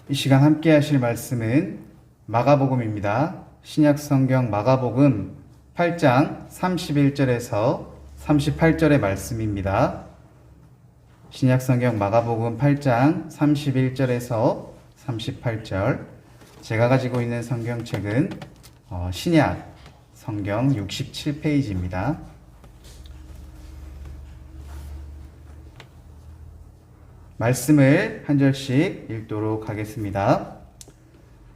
이 시간 함께 하실 말씀은 마가복음입니다. 신약성경 마가복음 8장 31절에서 38절의 말씀입니다. 신약성경 마가복음 8장 31절에서 38절. 제가 가지고 있는 성경책은 신약 성경 67페이지입니다. 말씀을 한 절씩 읽도록 하겠습니다.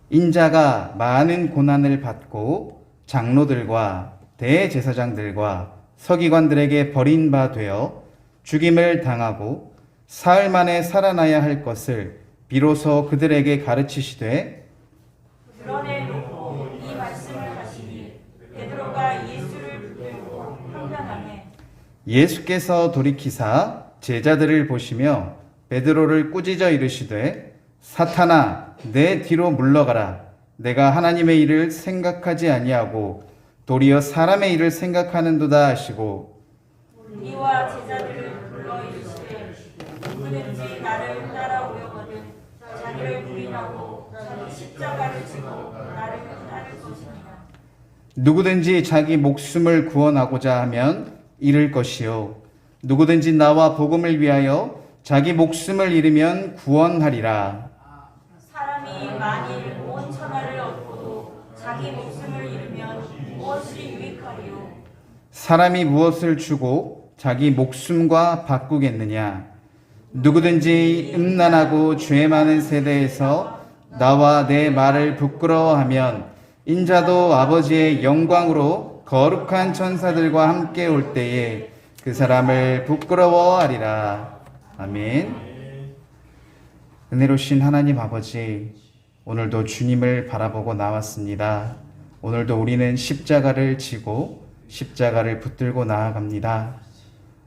인자가 많은 고난을 받고 장로들과 대제사장들과 서기관들에게 버림받아 죽임을 당하고 사흘 만에 살아나야 할 것을 비로소 그들에게 가르치시되 드러내놓고 이 말씀을 하시니 베드로가 예수를 붙들고 항변하매 예수께서 돌이키사 제자들을 보시며 베드로를 꾸짖어 이르시되 사탄아 내 뒤로 물러가라. 내가 하나님의 일을 생각하지 아니하고 도리어 사람의 일을 생각하는도다 하시고 이와 제자들을 불러 이르시되 누구든지 나를 따라오려거든 자기를 부인하고 자기 십자가를 지고 나를 따를 것이니라. 누구든지 자기 목숨을 구원하고자 하면 잃을 것이요 누구든지 나와 복음을 위하여 자기 목숨을 잃으면 구원하리라. 사람이 만일 온 천하를 얻고도 자기 목숨을 잃으면 무엇이 유익하리요? 사람이 무엇을 주고 자기 목숨과 바꾸겠느냐? 누구든지 음란하고 죄 많은 세대에서 나와 내 말을 부끄러워하면 인자도 아버지의 영광으로 거룩한 천사들과 함께 올 때에 그 사람을 부끄러워하리라. 아멘. 은혜로우신 하나님 아버지, 오늘도 주님을 바라보고 나왔습니다. 오늘도 우리는 십자가를 지고 십자가를 붙들고 나아갑니다.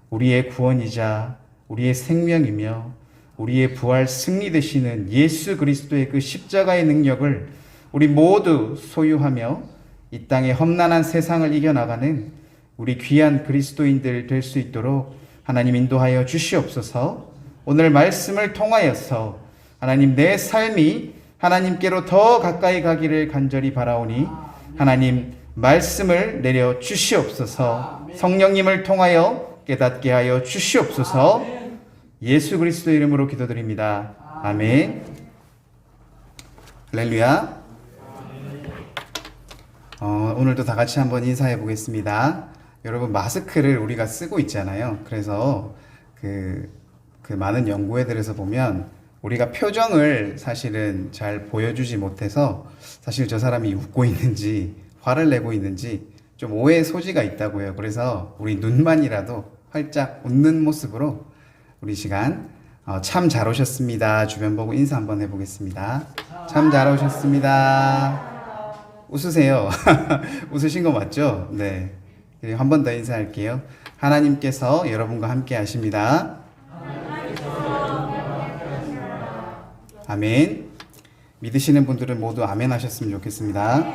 우리의 구원이자 우리의 생명이며 우리의 부활 승리 되시는 예수 그리스도의 그 십자가의 능력을 우리 모두 소유하며 이 땅의 험난한 세상을 이겨나가는 우리 귀한 그리스도인들 될 수 있도록 하나님 인도하여 주시옵소서. 오늘 말씀을 통하여서 하나님 내 삶이 하나님께로 더 가까이 가기를 간절히 바라오니 하나님 말씀을 내려 주시옵소서. 성령님을 통하여 깨닫게 하여 주시옵소서. 예수 그리스도 이름으로 기도드립니다. 아멘. 할렐루야. 오늘도 다 같이 한번 인사해 보겠습니다. 여러분 마스크를 우리가 쓰고 있잖아요. 그래서 그 많은 연구에들에서 보면 우리가 표정을 사실은 잘 보여주지 못해서 사실 저 사람이 웃고 있는지 화를 내고 있는지 좀 오해의 소지가 있다고요. 그래서 우리 눈만이라도 활짝 웃는 모습으로 우리 시간 참 잘 오셨습니다. 주변 보고 인사 한번 해보겠습니다. 참 잘 오셨습니다. 웃으세요. 웃으신 거 맞죠? 네. 한 번 더 인사할게요. 하나님께서 여러분과 함께 하십니다. 아멘. 믿으시는 분들은 모두 아멘 하셨으면 좋겠습니다.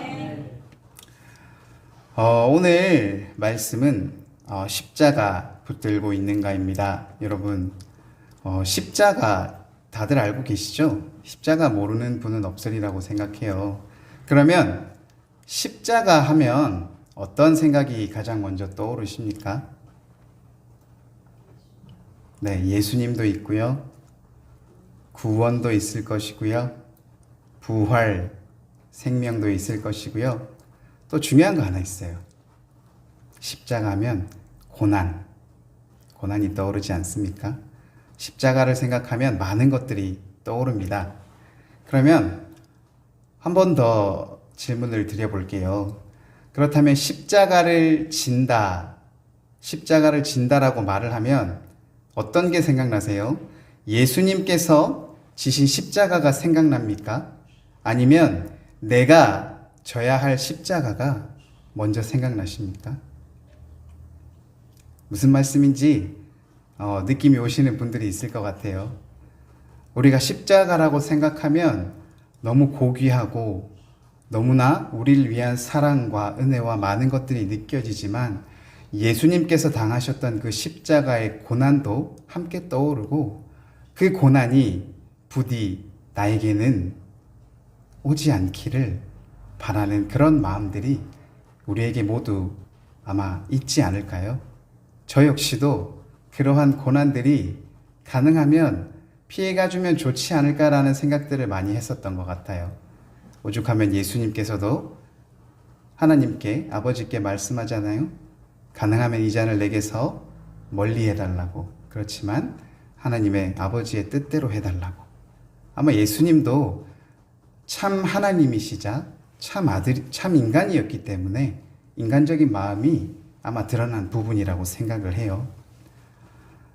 오늘 말씀은 십자가 붙들고 있는가입니다. 여러분 십자가 다들 알고 계시죠? 십자가 모르는 분은 없으리라고 생각해요. 그러면 십자가 하면 어떤 생각이 가장 먼저 떠오르십니까? 네, 예수님도 있고요. 구원도 있을 것이고요. 부활, 생명도 있을 것이고요. 또 중요한 거 하나 있어요. 십자가 하면 고난이 떠오르지 않습니까? 십자가를 생각하면 많은 것들이 떠오릅니다. 그러면 한 번 더 질문을 드려볼게요. 그렇다면 십자가를 진다라고 말을 하면 어떤 게 생각나세요? 예수님께서 지신 십자가가 생각납니까? 아니면 내가 져야 할 십자가가 먼저 생각나십니까? 무슨 말씀인지 느낌이 오시는 분들이 있을 것 같아요. 우리가 십자가라고 생각하면 너무 고귀하고 너무나 우리를 위한 사랑과 은혜와 많은 것들이 느껴지지만 예수님께서 당하셨던 그 십자가의 고난도 함께 떠오르고 그 고난이 부디 나에게는 오지 않기를 바라는 그런 마음들이 우리에게 모두 아마 있지 않을까요? 저 역시도 그러한 고난들이 가능하면 피해가주면 좋지 않을까라는 생각들을 많이 했었던 것 같아요. 오죽하면 예수님께서도 하나님께, 아버지께 말씀하잖아요. 가능하면 이 잔을 내게서 멀리 해달라고. 그렇지만 하나님의 아버지의 뜻대로 해달라고. 아마 예수님도 참 하나님이시자 참 인간이었기 때문에 인간적인 마음이 아마 드러난 부분이라고 생각을 해요.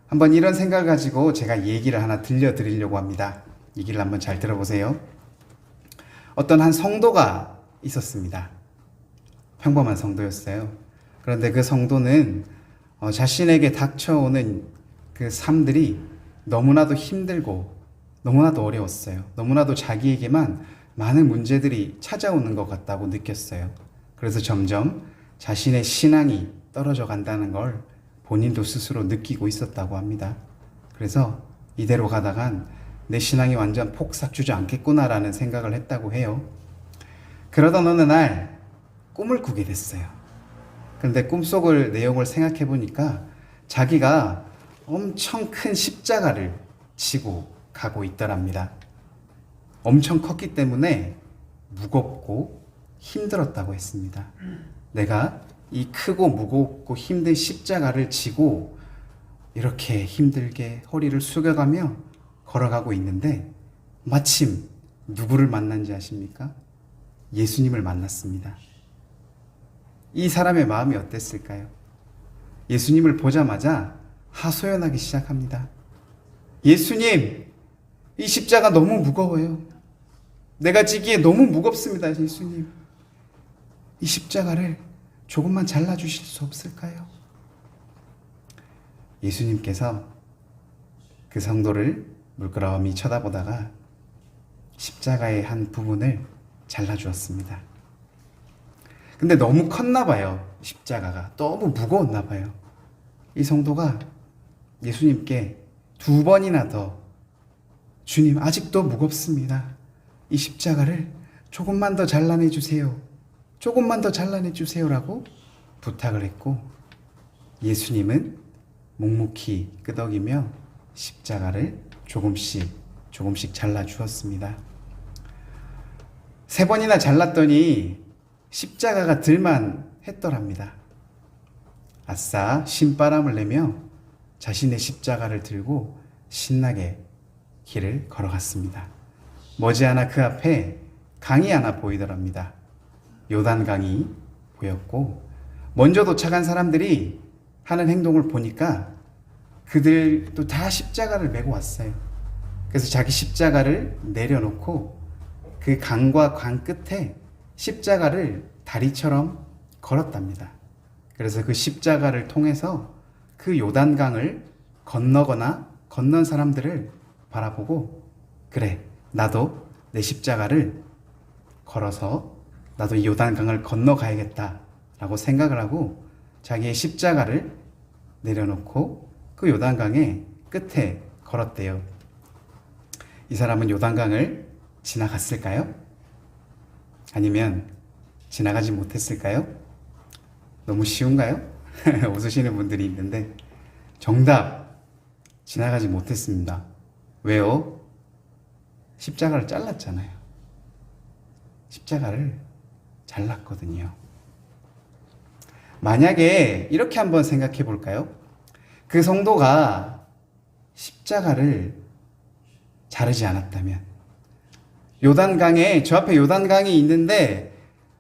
한번 이런 생각을 가지고 제가 얘기를 하나 들려드리려고 합니다. 얘기를 한번 잘 들어보세요. 어떤 한 성도가 있었습니다. 평범한 성도였어요. 그런데 그 성도는 자신에게 닥쳐오는 그 삶들이 너무나도 힘들고 너무나도 어려웠어요. 너무나도 자기에게만 많은 문제들이 찾아오는 것 같다고 느꼈어요. 그래서 점점 자신의 신앙이 떨어져 간다는 걸 본인도 스스로 느끼고 있었다고 합니다. 그래서 이대로 가다간 내 신앙이 완전 폭삭 주저앉겠구나라는 생각을 했다고 해요. 그러던 어느 날 꿈을 꾸게 됐어요. 그런데 꿈속을 내용을 생각해 보니까 자기가 엄청 큰 십자가를 지고 가고 있더랍니다. 엄청 컸기 때문에 무겁고 힘들었다고 했습니다. 내가 이 크고 무겁고 힘든 십자가를 지고 이렇게 힘들게 허리를 숙여가며 걸어가고 있는데 마침 누구를 만난지 아십니까? 예수님을 만났습니다. 이 사람의 마음이 어땠을까요? 예수님을 보자마자 하소연하기 시작합니다. 예수님, 이 십자가 너무 무거워요. 내가 지기에 너무 무겁습니다, 예수님. 이 십자가를 조금만 잘라주실 수 없을까요? 예수님께서 그 성도를 물끄러미 쳐다보다가 십자가의 한 부분을 잘라주었습니다. 근데 너무 컸나 봐요. 십자가가 너무 무거웠나 봐요. 이 성도가 예수님께 2번이나 더 주님, 아직도 무겁습니다. 이 십자가를 조금만 더 잘라내 주세요. 조금만 더 잘라내 주세요라고 부탁을 했고 예수님은 묵묵히 끄덕이며 십자가를 조금씩 잘라 주었습니다. 3번이나 잘랐더니 십자가가 들만 했더랍니다. 아싸, 신바람을 내며 자신의 십자가를 들고 신나게 길을 걸어갔습니다. 머지않아 그 앞에 강이 하나 보이더랍니다. 요단강이 보였고 먼저 도착한 사람들이 하는 행동을 보니까 그들도 다 십자가를 메고 왔어요. 그래서 자기 십자가를 내려놓고 그 강과 강 끝에 십자가를 다리처럼 걸었답니다. 그래서 그 십자가를 통해서 그 요단강을 건너거나 건넌 사람들을 바라보고 그래, 나도 내 십자가를 걸어서 나도 이 요단강을 건너가야겠다 라고 생각을 하고 자기의 십자가를 내려놓고 그 요단강의 끝에 걸었대요. 이 사람은 요단강을 지나갔을까요? 아니면 지나가지 못했을까요? 너무 쉬운가요? 웃으시는 분들이 있는데 정답! 지나가지 못했습니다. 왜요? 십자가를 잘랐잖아요. 십자가를 잘랐거든요. 만약에 이렇게 한번 생각해 볼까요? 그 성도가 십자가를 자르지 않았다면 요단강에 저 앞에 요단강이 있는데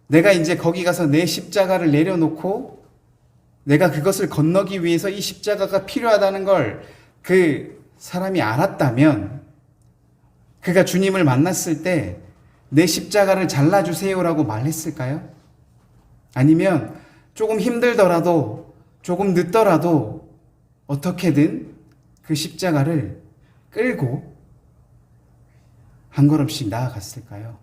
내가 이제 거기 가서 내 십자가를 내려놓고 내가 그것을 건너기 위해서 이 십자가가 필요하다는 걸 그 사람이 알았다면 그가 주님을 만났을 때 내 십자가를 잘라주세요라고 말했을까요? 아니면 조금 힘들더라도 조금 늦더라도 어떻게든 그 십자가를 끌고 한 걸음씩 나아갔을까요?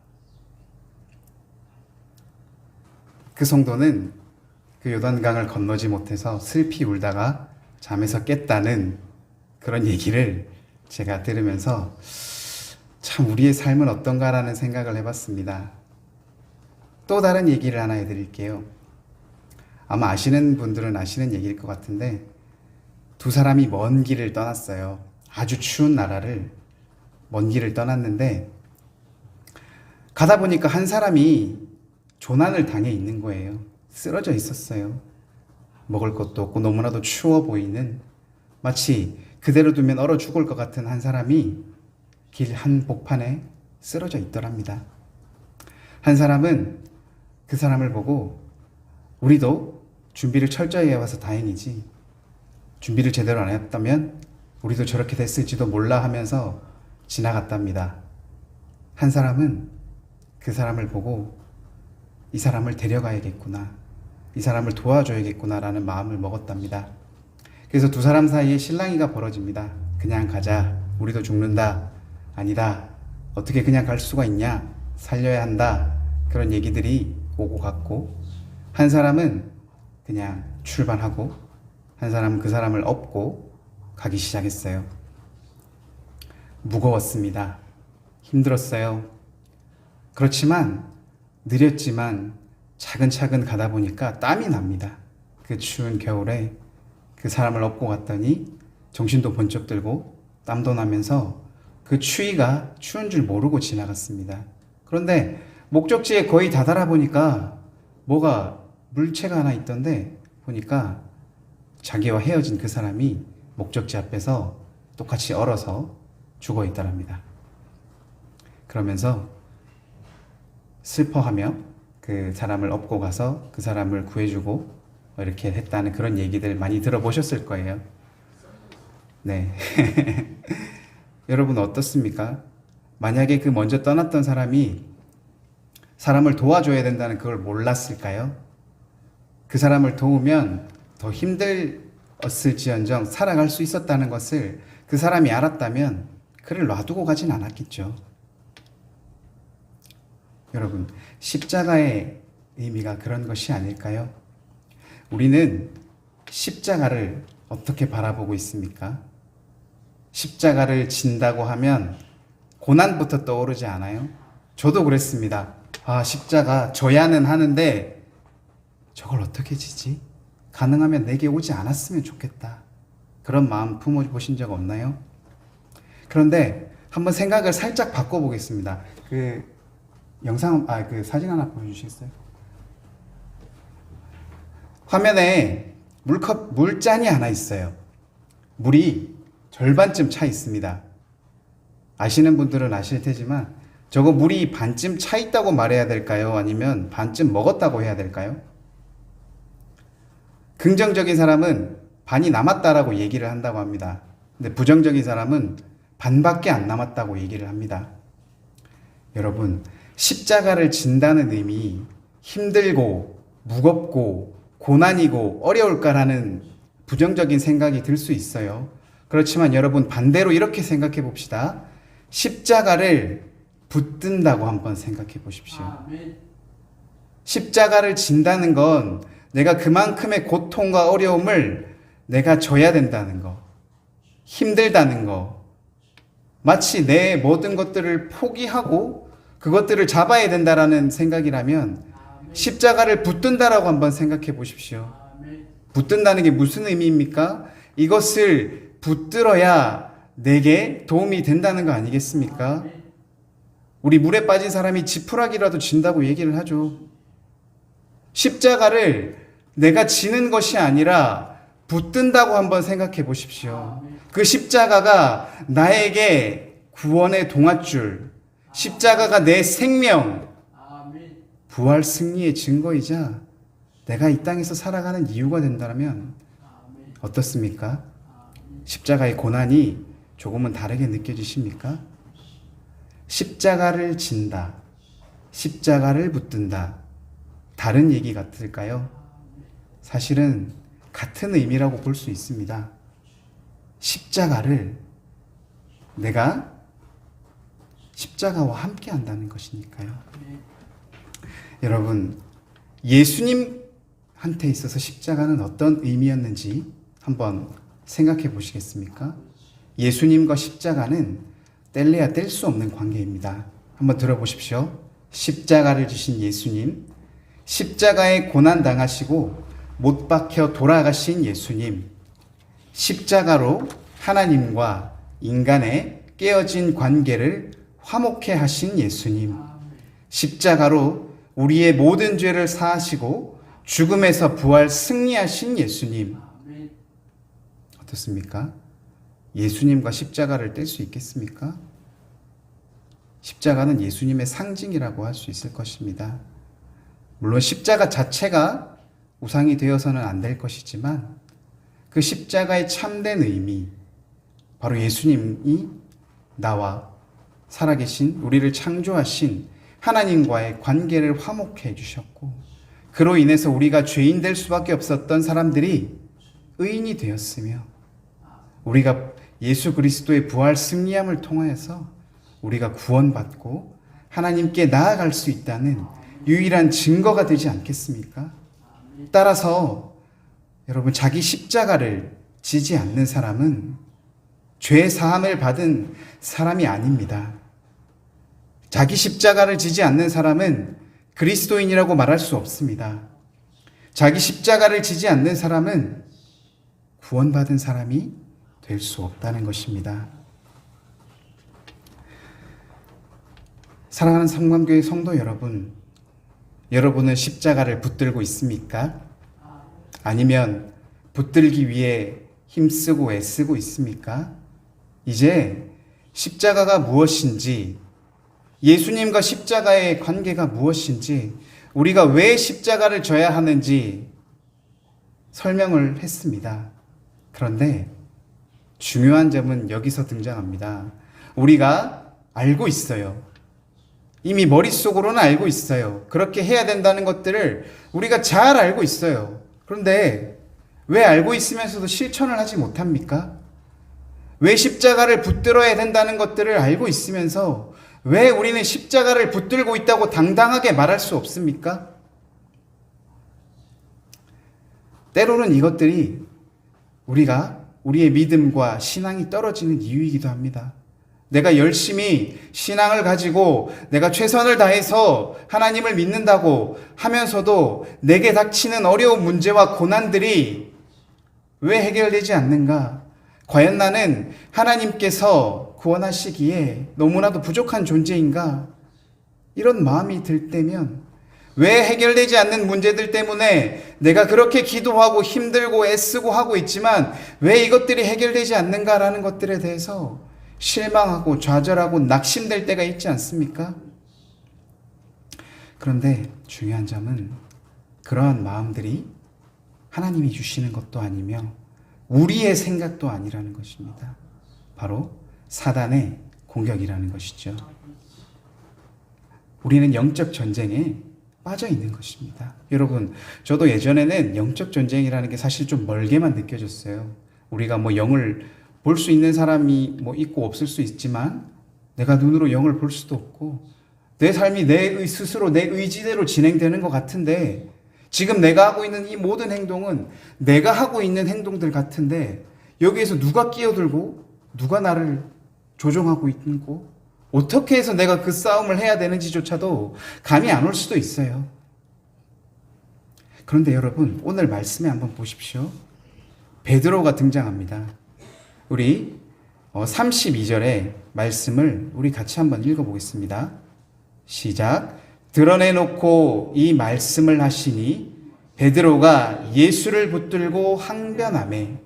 그 성도는 그 요단강을 건너지 못해서 슬피 울다가 잠에서 깼다는 그런 얘기를 제가 들으면서 참 우리의 삶은 어떤가라는 생각을 해봤습니다. 또 다른 얘기를 하나 해드릴게요. 아마 아시는 분들은 아시는 얘기일 것 같은데 두 사람이 먼 길을 떠났어요. 아주 추운 나라를 먼 길을 떠났는데 가다 보니까 한 사람이 조난을 당해 있는 거예요. 쓰러져 있었어요. 먹을 것도 없고 너무나도 추워 보이는, 마치 그대로 두면 얼어 죽을 것 같은 한 사람이 길 한복판에 쓰러져 있더랍니다. 한 사람은 그 사람을 보고 우리도 준비를 철저히 해와서 다행이지, 준비를 제대로 안 했다면 우리도 저렇게 됐을지도 몰라 하면서 지나갔답니다. 한 사람은 그 사람을 보고 이 사람을 데려가야겠구나, 이 사람을 도와줘야겠구나 라는 마음을 먹었답니다. 그래서 두 사람 사이에 실랑이가 벌어집니다. 그냥 가자, 우리도 죽는다, 아니다, 어떻게 그냥 갈 수가 있냐, 살려야 한다, 그런 얘기들이 오고 갔고, 한 사람은 그냥 출발하고 한 사람은 그 사람을 업고 가기 시작했어요. 무거웠습니다. 힘들었어요. 그렇지만 느렸지만 차근차근 가다 보니까 땀이 납니다. 그 추운 겨울에 그 사람을 업고 갔더니 정신도 번쩍 들고 땀도 나면서 그 추위가 추운 줄 모르고 지나갔습니다. 그런데 목적지에 거의 다다라 보니까 뭐가 물체가 하나 있던데, 보니까 자기와 헤어진 그 사람이 목적지 앞에서 똑같이 얼어서 죽어 있더랍니다. 그러면서 슬퍼하며 그 사람을 업고 가서 그 사람을 구해주고 이렇게 했다는 그런 얘기들 많이 들어보셨을 거예요. 네. 여러분 어떻습니까? 만약에 그 먼저 떠났던 사람이 사람을 도와줘야 된다는 그걸 몰랐을까요? 그 사람을 도우면 더 힘들었을지언정 살아갈 수 있었다는 것을 그 사람이 알았다면 그를 놔두고 가진 않았겠죠. 여러분, 십자가의 의미가 그런 것이 아닐까요? 우리는 십자가를 어떻게 바라보고 있습니까? 십자가를 진다고 하면 고난부터 떠오르지 않아요? 저도 그랬습니다. 아, 십자가 져야는 하는데 저걸 어떻게 지지? 가능하면 내게 오지 않았으면 좋겠다. 그런 마음 품어보신 적 없나요? 그런데 한번 생각을 살짝 바꿔보겠습니다. 그 사진 하나 보여주시겠어요? 화면에 물잔이 하나 있어요. 물이 절반쯤 차 있습니다. 아시는 분들은 아실 테지만 저거 물이 반쯤 차 있다고 말해야 될까요? 아니면 반쯤 먹었다고 해야 될까요? 긍정적인 사람은 반이 남았다라고 얘기를 한다고 합니다. 근데 부정적인 사람은 반밖에 안 남았다고 얘기를 합니다. 여러분, 십자가를 진다는 의미, 힘들고 무겁고 고난이고 어려울까라는 부정적인 생각이 들 수 있어요. 그렇지만 여러분, 반대로 이렇게 생각해 봅시다. 십자가를 붙든다고 한번 생각해 보십시오. 십자가를 진다는 건 내가 그만큼의 고통과 어려움을 내가 져야 된다는 거, 힘들다는 거, 마치 내 모든 것들을 포기하고 그것들을 잡아야 된다라는 생각이라면 십자가를 붙든다라고 한번 생각해 보십시오. 붙든다는 게 무슨 의미입니까? 이것을 붙들어야 내게 도움이 된다는 거 아니겠습니까? 우리 물에 빠진 사람이 지푸라기라도 진다고 얘기를 하죠. 십자가를 내가 지는 것이 아니라 붙든다고 한번 생각해 보십시오. 그 십자가가 나에게 구원의 동아줄, 십자가가 내 생명, 부활 승리의 증거이자 내가 이 땅에서 살아가는 이유가 된다면 어떻습니까? 십자가의 고난이 조금은 다르게 느껴지십니까? 십자가를 진다, 십자가를 붙든다, 다른 얘기 같을까요? 사실은 같은 의미라고 볼 수 있습니다. 십자가를 내가 십자가와 함께 한다는 것이니까요. 여러분, 예수님한테 있어서 십자가는 어떤 의미였는지 한번 생각해 보시겠습니까? 예수님과 십자가는 뗄래야 뗄 수 없는 관계입니다. 한번 들어보십시오. 십자가를 지신 예수님, 십자가에 고난 당하시고 못 박혀 돌아가신 예수님, 십자가로 하나님과 인간의 깨어진 관계를 화목케 하신 예수님, 십자가로 우리의 모든 죄를 사하시고 죽음에서 부활 승리하신 예수님. 어떻습니까? 예수님과 십자가를 뗄 수 있겠습니까? 십자가는 예수님의 상징이라고 할 수 있을 것입니다. 물론 십자가 자체가 우상이 되어서는 안 될 것이지만 그 십자가의 참된 의미, 바로 예수님이 나와 살아계신 우리를 창조하신 하나님과의 관계를 화목해 해주셨고, 그로 인해서 우리가 죄인 될 수밖에 없었던 사람들이 의인이 되었으며, 우리가 예수 그리스도의 부활 승리함을 통하여서 우리가 구원받고 하나님께 나아갈 수 있다는 유일한 증거가 되지 않겠습니까? 따라서 여러분, 자기 십자가를 지지 않는 사람은 죄 사함을 받은 사람이 아닙니다. 자기 십자가를 지지 않는 사람은 그리스도인이라고 말할 수 없습니다. 자기 십자가를 지지 않는 사람은 구원받은 사람이 될 수 없다는 것입니다. 사랑하는 성남교회 성도 여러분, 여러분은 십자가를 붙들고 있습니까? 아니면 붙들기 위해 힘쓰고 애쓰고 있습니까? 이제 십자가가 무엇인지, 예수님과 십자가의 관계가 무엇인지, 우리가 왜 십자가를 져야 하는지 설명을 했습니다. 그런데 중요한 점은 여기서 등장합니다. 우리가 알고 있어요. 이미 머릿속으로는 알고 있어요. 그렇게 해야 된다는 것들을 우리가 잘 알고 있어요. 그런데 왜 알고 있으면서도 실천을 하지 못합니까? 왜 십자가를 붙들어야 된다는 것들을 알고 있으면서 왜 우리는 십자가를 붙들고 있다고 당당하게 말할 수 없습니까? 때로는 이것들이 우리의 믿음과 신앙이 떨어지는 이유이기도 합니다. 내가 열심히 신앙을 가지고 내가 최선을 다해서 하나님을 믿는다고 하면서도 내게 닥치는 어려운 문제와 고난들이 왜 해결되지 않는가? 과연 나는 하나님께서 구원하시기에 너무나도 부족한 존재인가? 이런 마음이 들 때면, 왜 해결되지 않는 문제들 때문에 내가 그렇게 기도하고 힘들고 애쓰고 하고 있지만 왜 이것들이 해결되지 않는가라는 것들에 대해서 실망하고 좌절하고 낙심될 때가 있지 않습니까? 그런데 중요한 점은 그러한 마음들이 하나님이 주시는 것도 아니며 우리의 생각도 아니라는 것입니다. 바로 사단의 공격이라는 것이죠. 우리는 영적 전쟁에 빠져 있는 것입니다. 여러분, 저도 예전에는 영적 전쟁이라는 게 사실 좀 멀게만 느껴졌어요. 우리가 영을 볼 수 있는 사람이 있고 없을 수 있지만 내가 눈으로 영을 볼 수도 없고 내 삶이 스스로 내 의지대로 진행되는 것 같은데, 지금 내가 하고 있는 이 모든 행동은 내가 하고 있는 행동들 같은데 여기에서 누가 끼어들고 누가 나를 조종하고 있고 어떻게 해서 내가 그 싸움을 해야 되는지조차도 감이 안 올 수도 있어요. 그런데 여러분, 오늘 말씀에 한번 보십시오. 베드로가 등장합니다. 우리 32절의 말씀을 우리 같이 한번 읽어보겠습니다. 시작. 드러내놓고 이 말씀을 하시니 베드로가 예수를 붙들고 항변하매.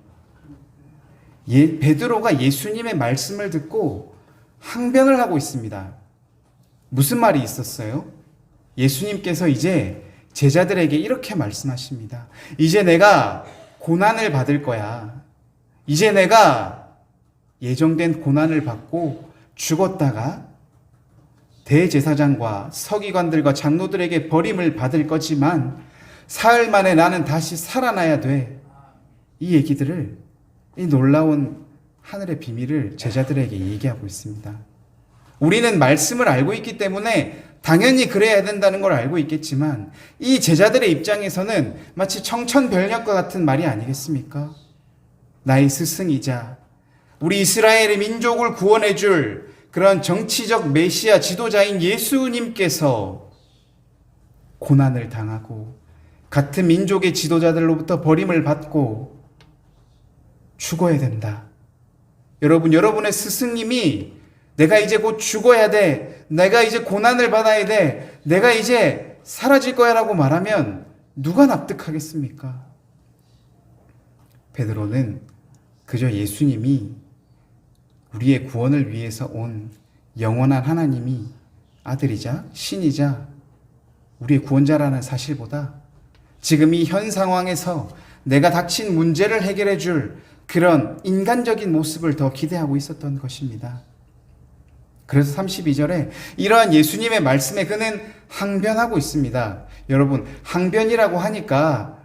베드로가 예수님의 말씀을 듣고 항변을 하고 있습니다. 무슨 말이 있었어요? 예수님께서 이제 제자들에게 이렇게 말씀하십니다. 이제 내가 고난을 받을 거야. 이제 내가 예정된 고난을 받고 죽었다가 대제사장과 서기관들과 장로들에게 버림을 받을 거지만 사흘 만에 나는 다시 살아나야 돼. 이 얘기들을, 이 놀라운 하늘의 비밀을 제자들에게 얘기하고 있습니다. 우리는 말씀을 알고 있기 때문에 당연히 그래야 된다는 걸 알고 있겠지만 이 제자들의 입장에서는 마치 청천벽력과 같은 말이 아니겠습니까? 나의 스승이자 우리 이스라엘의 민족을 구원해 줄 그런 정치적 메시아 지도자인 예수님께서 고난을 당하고 같은 민족의 지도자들로부터 버림을 받고 죽어야 된다. 여러분의 스승님이 내가 이제 곧 죽어야 돼. 내가 이제 고난을 받아야 돼. 내가 이제 사라질 거야 라고 말하면 누가 납득하겠습니까? 베드로는 그저 예수님이 우리의 구원을 위해서 온 영원한 하나님이 아들이자 신이자 우리의 구원자라는 사실보다 지금 이 현 상황에서 내가 닥친 문제를 해결해 줄 그런 인간적인 모습을 더 기대하고 있었던 것입니다. 그래서 32절에 이러한 예수님의 말씀에 그는 항변하고 있습니다. 여러분, 항변이라고 하니까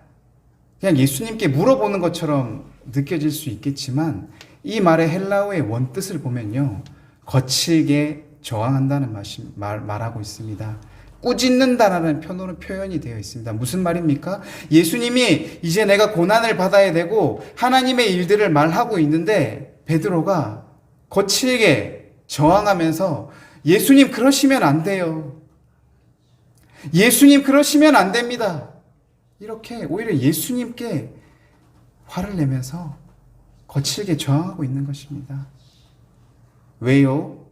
그냥 예수님께 물어보는 것처럼 느껴질 수 있겠지만 이 말의 헬라어의 원뜻을 보면요, 거칠게 저항한다는 말하고 있습니다. 꾸짖는다라는 표현이 되어 있습니다. 무슨 말입니까? 예수님이 이제 내가 고난을 받아야 되고 하나님의 일들을 말하고 있는데 베드로가 거칠게 저항하면서 예수님 그러시면 안 돼요. 예수님 그러시면 안 됩니다. 이렇게 오히려 예수님께 화를 내면서 거칠게 저항하고 있는 것입니다. 왜요?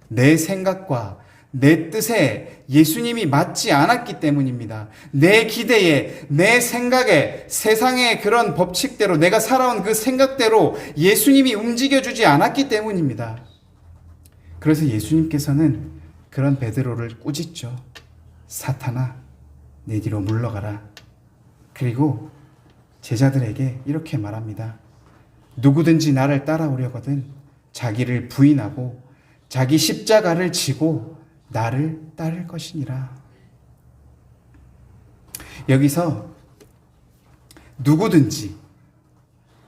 내 생각과 내 뜻에 예수님이 맞지 않았기 때문입니다. 내 기대에, 내 생각에, 세상의 그런 법칙대로 내가 살아온 그 생각대로 예수님이 움직여주지 않았기 때문입니다. 그래서 예수님께서는 그런 베드로를 꾸짖죠. 사탄아, 내 뒤로 물러가라. 그리고 제자들에게 이렇게 말합니다. 누구든지 나를 따라오려거든 자기를 부인하고 자기 십자가를 지고 나를 따를 것이니라. 여기서 누구든지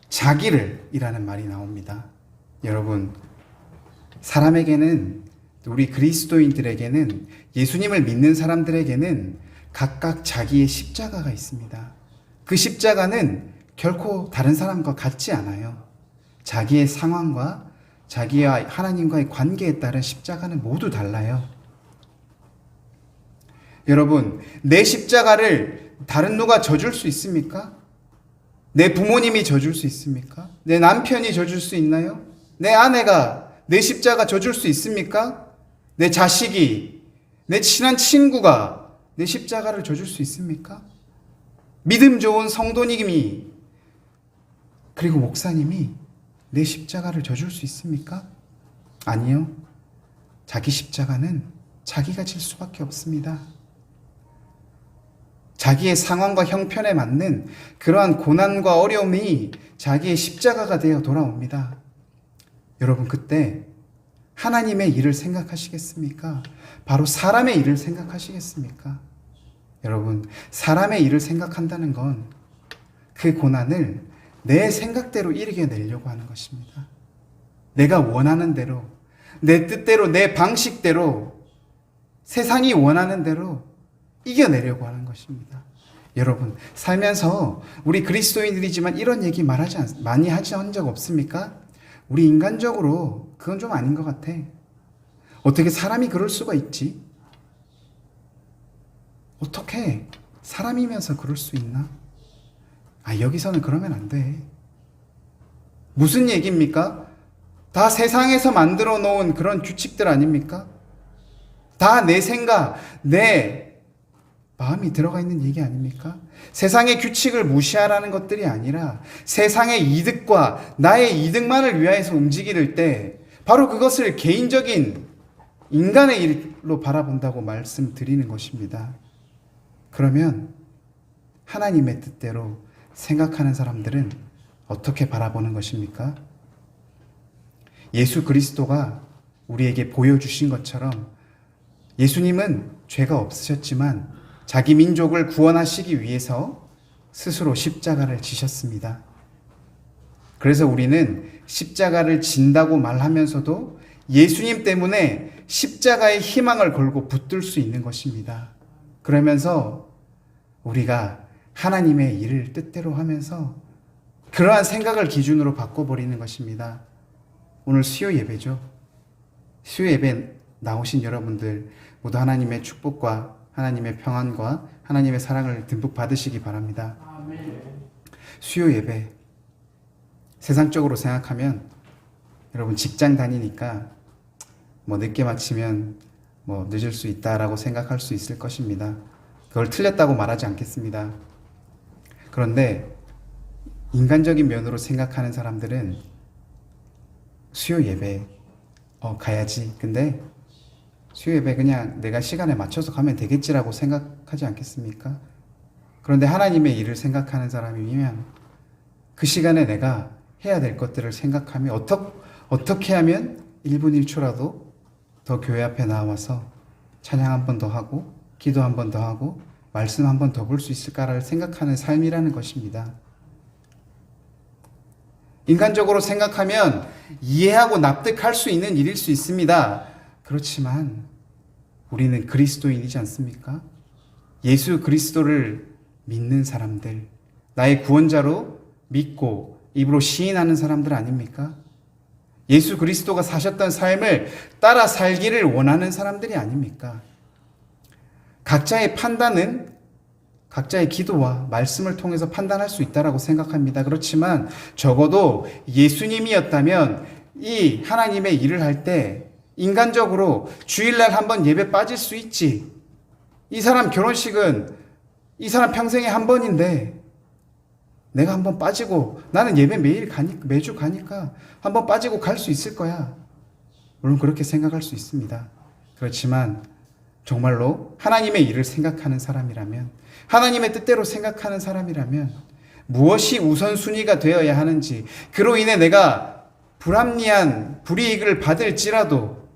자기를 이라는 말이 나옵니다. 여러분, 사람에게는, 우리 그리스도인들에게는, 예수님을 믿는 사람들에게는 각각 자기의 십자가가 있습니다. 그 십자가는 결코 다른 사람과 같지 않아요. 자기의 상황과 자기와 하나님과의 관계에 따른 십자가는 모두 달라요. 여러분, 내 십자가를 다른 누가 져줄 수 있습니까? 내 부모님이 져줄 수 있습니까? 내 남편이 져줄 수 있나요? 내 아내가 내 십자가 져줄 수 있습니까? 내 자식이, 내 친한 친구가 내 십자가를 져줄 수 있습니까? 믿음 좋은 성도님이, 그리고 목사님이 내 십자가를 져줄 수 있습니까? 아니요. 자기 십자가는 자기가 질 수밖에 없습니다. 자기의 상황과 형편에 맞는 그러한 고난과 어려움이 자기의 십자가가 되어 돌아옵니다. 여러분, 그때 하나님의 일을 생각하시겠습니까? 바로 사람의 일을 생각하시겠습니까? 여러분, 사람의 일을 생각한다는 건 그 고난을 내 생각대로 이겨내려고 하는 것입니다. 내가 원하는 대로, 내 뜻대로, 내 방식대로, 세상이 원하는 대로 이겨내려고 하는 것입니다. 여러분, 살면서 우리 그리스도인들이지만 이런 얘기 많이 하지 한 적 없습니까? 우리 인간적으로 그건 좀 아닌 것 같아. 어떻게 사람이 그럴 수가 있지? 어떻게 사람이면서 그럴 수 있나? 여기서는 그러면 안 돼. 무슨 얘기입니까? 다 세상에서 만들어 놓은 그런 규칙들 아닙니까? 다 내 생각, 내 마음이 들어가 있는 얘기 아닙니까? 세상의 규칙을 무시하라는 것들이 아니라 세상의 이득과 나의 이득만을 위하여서 움직일 때 바로 그것을 개인적인 인간의 일로 바라본다고 말씀드리는 것입니다. 그러면 하나님의 뜻대로 생각하는 사람들은 어떻게 바라보는 것입니까? 예수 그리스도가 우리에게 보여주신 것처럼 예수님은 죄가 없으셨지만 자기 민족을 구원하시기 위해서 스스로 십자가를 지셨습니다. 그래서 우리는 십자가를 진다고 말하면서도 예수님 때문에 십자가의 희망을 걸고 붙들 수 있는 것입니다. 그러면서 우리가 하나님의 일을 뜻대로 하면서 그러한 생각을 기준으로 바꿔버리는 것입니다. 오늘 수요 예배죠. 수요 예배 나오신 여러분들 모두 하나님의 축복과 하나님의 평안과 하나님의 사랑을 듬뿍 받으시기 바랍니다. 수요 예배, 세상적으로 생각하면 여러분 직장 다니니까 늦게 마치면 늦을 수 있다라고 생각할 수 있을 것입니다. 그걸 틀렸다고 말하지 않겠습니다. 그런데 인간적인 면으로 생각하는 사람들은 수요 예배 가야지. 근데 수요 예배 그냥 내가 시간에 맞춰서 가면 되겠지라고 생각하지 않겠습니까? 그런데 하나님의 일을 생각하는 사람이면 그 시간에 내가 해야 될 것들을 생각하며 어떻게 하면 1분 1초라도 더 교회 앞에 나와서 찬양 한 번 더 하고 기도 한 번 더 하고 말씀 한 번 더 볼 수 있을까를 생각하는 삶이라는 것입니다. 인간적으로 생각하면 이해하고 납득할 수 있는 일일 수 있습니다. 그렇지만 우리는 그리스도인이지 않습니까? 예수 그리스도를 믿는 사람들, 나의 구원자로 믿고 입으로 시인하는 사람들 아닙니까? 예수 그리스도가 사셨던 삶을 따라 살기를 원하는 사람들이 아닙니까? 각자의 판단은 각자의 기도와 말씀을 통해서 판단할 수 있다고 생각합니다. 그렇지만 적어도 예수님이었다면 이 하나님의 일을 할 때 인간적으로 주일날 한번 예배 빠질 수 있지. 이 사람 결혼식은 이 사람 평생에 한 번인데 내가 한번 빠지고 나는 예배 매주 가니까 한번 빠지고 갈 수 있을 거야. 물론 그렇게 생각할 수 있습니다. 그렇지만 정말로 하나님의 일을 생각하는 사람이라면, 하나님의 뜻대로 생각하는 사람이라면 무엇이 우선순위가 되어야 하는지, 그로 인해 내가 불합리한 불이익을 받을지라도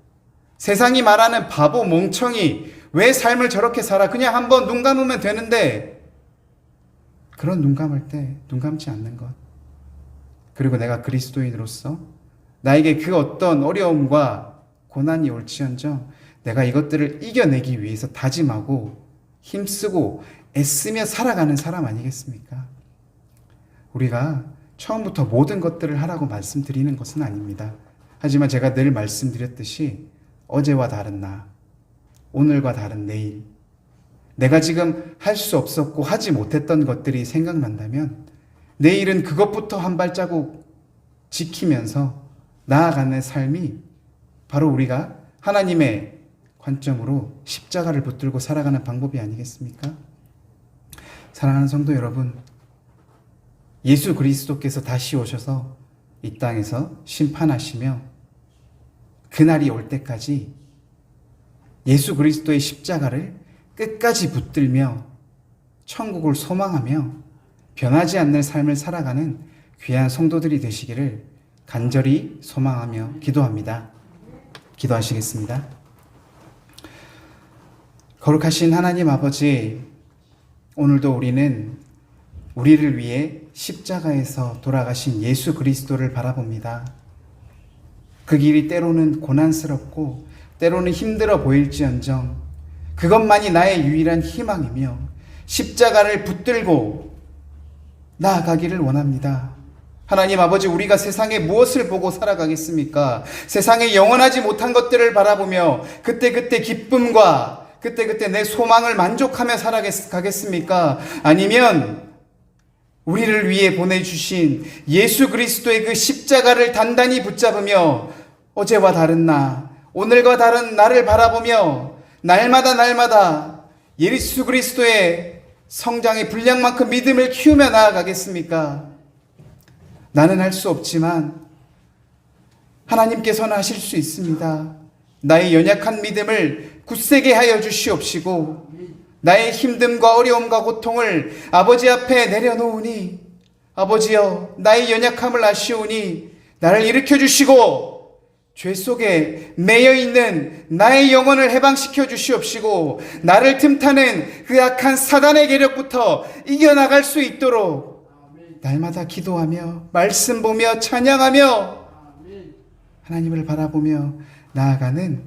세상이 말하는 바보 멍청이 왜 삶을 저렇게 살아? 그냥 한번 눈 감으면 되는데 그런 눈 감을 때 눈 감지 않는 것, 그리고 내가 그리스도인으로서 나에게 그 어떤 어려움과 고난이 올지언정 내가 이것들을 이겨내기 위해서 다짐하고 힘쓰고 애쓰며 살아가는 사람 아니겠습니까? 우리가 처음부터 모든 것들을 하라고 말씀드리는 것은 아닙니다. 하지만 제가 늘 말씀드렸듯이 어제와 다른 나, 오늘과 다른 내일, 내가 지금 할 수 없었고 하지 못했던 것들이 생각난다면 내일은 그것부터 한 발자국 지키면서 나아가는 삶이 바로 우리가 하나님의 관점으로 십자가를 붙들고 살아가는 방법이 아니겠습니까? 사랑하는 성도 여러분, 예수 그리스도께서 다시 오셔서 이 땅에서 심판하시며 그날이 올 때까지 예수 그리스도의 십자가를 끝까지 붙들며 천국을 소망하며 변하지 않는 삶을 살아가는 귀한 성도들이 되시기를 간절히 소망하며 기도합니다. 기도하시겠습니다. 거룩하신 하나님 아버지, 오늘도 우리는 우리를 위해 십자가에서 돌아가신 예수 그리스도를 바라봅니다. 그 길이 때로는 고난스럽고 때로는 힘들어 보일지언정 그것만이 나의 유일한 희망이며 십자가를 붙들고 나아가기를 원합니다. 하나님 아버지, 우리가 세상에 무엇을 보고 살아가겠습니까? 세상에 영원하지 못한 것들을 바라보며 그때그때 기쁨과 그때그때 내 소망을 만족하며 살아가겠습니까? 아니면 우리를 위해 보내주신 예수 그리스도의 그 십자가를 단단히 붙잡으며 어제와 다른 나, 오늘과 다른 나를 바라보며 날마다 예수 그리스도의 성장의 분량만큼 믿음을 키우며 나아가겠습니까? 나는 할 수 없지만 하나님께서는 하실 수 있습니다. 나의 연약한 믿음을 굳세게 하여 주시옵시고 나의 힘듦과 어려움과 고통을 아버지 앞에 내려놓으니 아버지여, 나의 연약함을 아시오니 나를 일으켜 주시고 죄 속에 매여있는 나의 영혼을 해방시켜 주시옵시고 나를 틈타는 그 악한 사단의 계력부터 이겨나갈 수 있도록 날마다 기도하며 말씀 보며 찬양하며 하나님을 바라보며 나아가는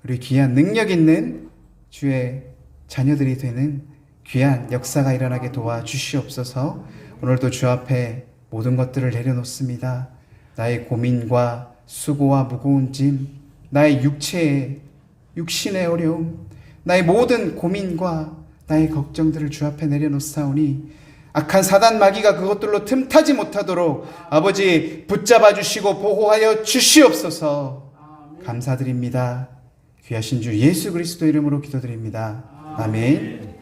우리 귀한 능력 있는 주의 자녀들이 되는 귀한 역사가 일어나게 도와주시옵소서. 오늘도 주 앞에 모든 것들을 내려놓습니다. 나의 고민과 수고와 무거운 짐, 나의 육신의 어려움, 나의 모든 고민과 나의 걱정들을 주 앞에 내려놓사오니 악한 사단 마귀가 그것들로 틈타지 못하도록 아버지 붙잡아 주시고 보호하여 주시옵소서. 감사드립니다. 귀하신 주 예수 그리스도 이름으로 기도드립니다. 아멘.